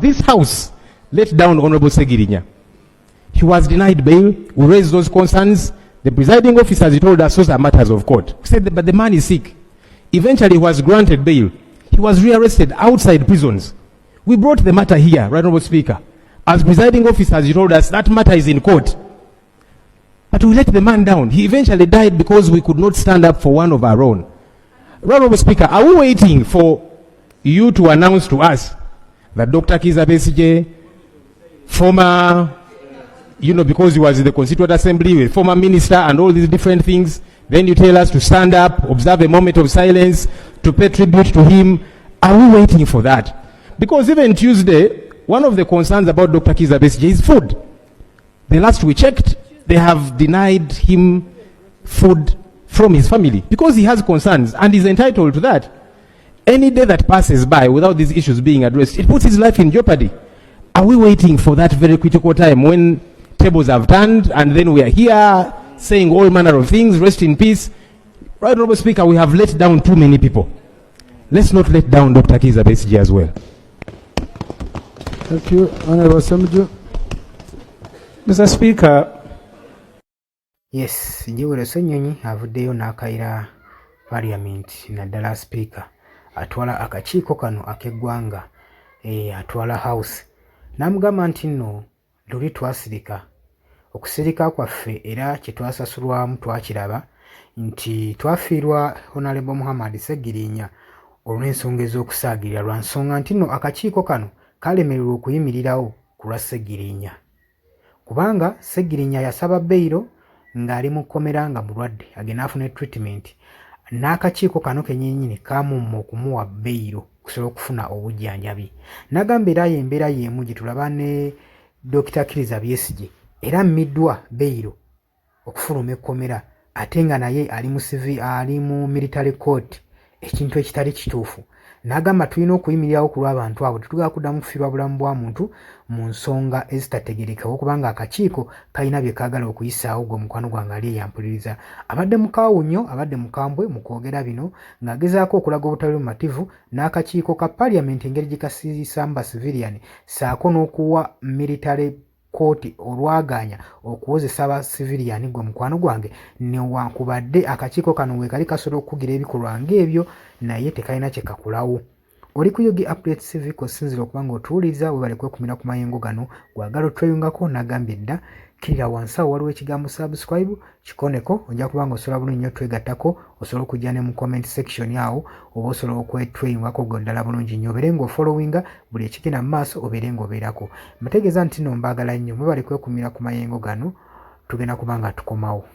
this house let down Honorable Segirinya. He was denied bail. We raised those concerns. The presiding officers told us those are matters of court. We said, but the man is sick. Eventually, he was granted bail. He was rearrested outside prisons. We brought the matter here, Right Honorable Speaker. As presiding officers, you told us that matter is in court. But we let the man down. He eventually died because we could not stand up for one of our own. Right Honorable Speaker, are we waiting for you to announce to us that Dr. Kizza Besigye, former, because he was in the Constituent Assembly, former minister and all these different things, then you tell us to stand up, observe a moment of silence, to pay tribute to him? Are we waiting for that? Because even Tuesday, one of the concerns about Dr. Kizza Besigye is food. The last we checked, they have denied him food from his family because he has concerns and is entitled to that. Any day that passes by without these issues being addressed, it puts his life in jeopardy. Are we waiting for that very critical time when tables have turned and then we are here saying all manner of things, rest in peace? Right Honorable Speaker, we have let down too many people. Let's not let down Dr. Kizza Besigye as well. Thank you. Honorable Ssemujju. Mr. Speaker. Yes, Njewere Ssenyonyi avuddeyo n'akaira Parliament naddala Speaker atwala akakiiko kano ak'eggwanga atwala House n'amugamba nti nno luli twasirika okusirika kwaffe era kye twasasulwamu twakiraba nti twafiirwa Honorable Muhammad Segirinya olw'ensonga ez'okusaagirira lwa nsonga nti nno akakiiko kano kalemererwa okuyimirirawo ku lwa Segirinya kubanga Segirinya yasaba beyiro ng'ali mu kkomera nga mulwadde agenda afune treatment n'akakiiko kano kennyini kaamumma okumuwa beyiro okusobola okufuna obujjanjabi. N'agamba era embeera y'emu gye tulaba ne Dr. Kizza Besigye era ammiddwa beyiro okufuluma ekkomera ate nga naye ali mu military court, ekintu ekitali kituufu. N'agamba tulina okuyimirirawo ku lw'abantu abo, tetugenda kuddamu kufiirwa bulamu bwa muntu mu nsonga ezitategerekeka kubanga akakiiko kalina bye kaagala okuyisaawo. Gwe mukwano gwange ali eyampuliriza abadde mukaawunyo, abadde mukambwe mu kwogera bino ng'agezaako okulaga obutali bumativu n'akakiiko ka Parliament engeri gye kasiisamu ba civilian saako n'okuwa military court olwaganya okuwozesa aba civilian. Gwe mukwano gwange newankubadde akakiiko kano we kali kasobola okukugira ebikolwa ng'ebyo naye tekalina kye kakulawo. Oli ku Yogi Update TV osinzira okuba ng'otuwuliriza webale kwekumira ku mayengo gano gwagala otweyungako n'agambye dda kirira wansi awo waliwo ekigambo subscribe kikoneko ojja kuba ng'osobola bulungi nnyo twegattako osobola okujja ne mu comment section awo oba osobola okwetweyungako goddala bulungi nnyo obeere ng'ofollowinga buli ekigenda mu maaso obeere ng'obeerako. Mbategeeza nti nno mbaagala nnyo mwebale kwekumira ku mayengo gano tugenda kuba nga tukomawo.